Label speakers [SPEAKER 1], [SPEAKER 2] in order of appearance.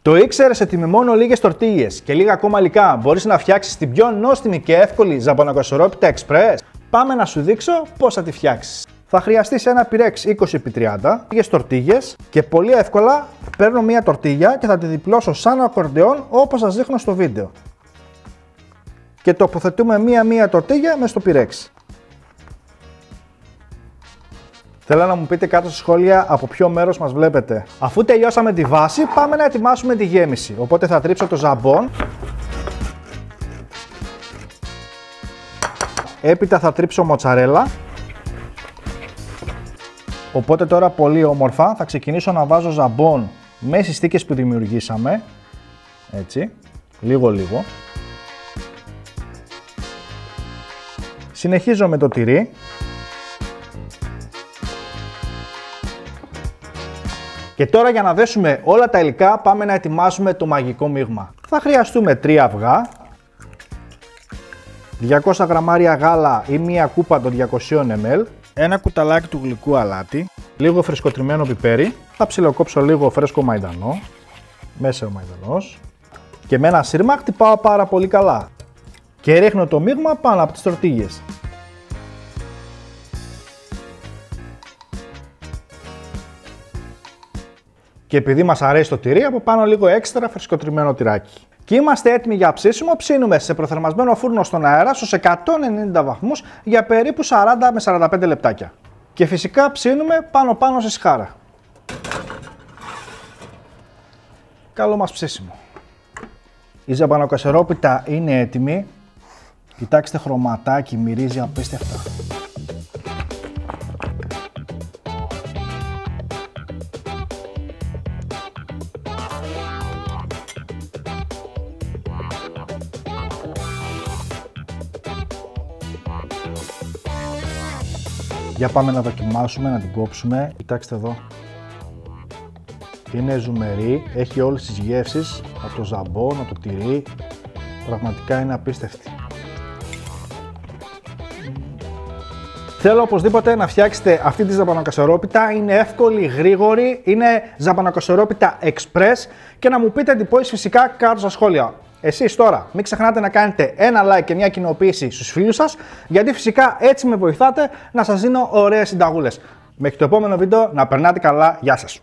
[SPEAKER 1] Το ήξερες ότι με μόνο λίγες τορτίγες και λίγα ακόμα υλικά μπορείς να φτιάξεις την πιο νόστιμη και εύκολη ζαμπονοκασορόπιτα εξπρές? Πάμε να σου δείξω πώς θα τη φτιάξεις. Θα χρειαστείς ένα πυρέξ 20x30, λίγες τορτίγες και πολύ εύκολα παίρνω μία τορτίγια και θα τη διπλώσω σαν ακορντεόν όπως σας δείχνω στο βίντεο. Και τοποθετούμε μία τορτίγια μες στο πυρέξ. Θέλω να μου πείτε κάτω στα σχόλια από ποιο μέρος μας βλέπετε. Αφού τελειώσαμε τη βάση, πάμε να ετοιμάσουμε τη γέμιση. Οπότε θα τρίψω το ζαμπόν. Έπειτα θα τρίψω μοτσαρέλα. Οπότε τώρα πολύ όμορφα θα ξεκινήσω να βάζω ζαμπόν με στις στίκες που δημιουργήσαμε. Έτσι, λίγο. Συνεχίζω με το τυρί. Και τώρα για να δέσουμε όλα τα υλικά πάμε να ετοιμάσουμε το μαγικό μείγμα. Θα χρειαστούμε 3 αυγά, 200 γραμμάρια γάλα ή μία κούπα των 200 ml, ένα κουταλάκι του γλυκού αλάτι, λίγο φρεσκοτριμμένο πιπέρι, θα ψιλοκόψω λίγο φρέσκο μαϊντανό, μέσαιο μαϊντανός και με ένα σύρμα χτυπάω πάρα πολύ καλά και ρίχνω το μείγμα πάνω από τις τορτίγες. Και επειδή μας αρέσει το τυρί, από πάνω λίγο έξτρα φρεσκοτριμμένο τυράκι. Και είμαστε έτοιμοι για ψήσιμο. Ψήνουμε σε προθερμασμένο φούρνο στον αέρα στους 190 βαθμούς για περίπου 40 με 45 λεπτάκια. Και φυσικά ψήνουμε πάνω σε σχάρα. Καλό μας ψήσιμο. Η ζαμπανοκασερόπιτα είναι έτοιμη. Κοιτάξτε χρωματάκι, μυρίζει απίστευτα. Για πάμε να δοκιμάσουμε, να την κόψουμε. Κοιτάξτε εδώ. Είναι ζουμερή, έχει όλες τις γεύσεις από το ζαμπόν, από το τυρί. Πραγματικά είναι απίστευτη. Θέλω οπωσδήποτε να φτιάξετε αυτή τη ζαμπανοκασερόπιτα. Είναι εύκολη, γρήγορη, είναι ζαμπανοκασερόπιτα express και να μου πείτε εντυπώσεις φυσικά κάτω στα σχόλια. Εσείς τώρα μην ξεχνάτε να κάνετε ένα like και μια κοινοποίηση στους φίλους σας, γιατί φυσικά έτσι με βοηθάτε να σας δίνω ωραίες συνταγούλες. Μέχρι το επόμενο βίντεο να περνάτε καλά, γεια σας!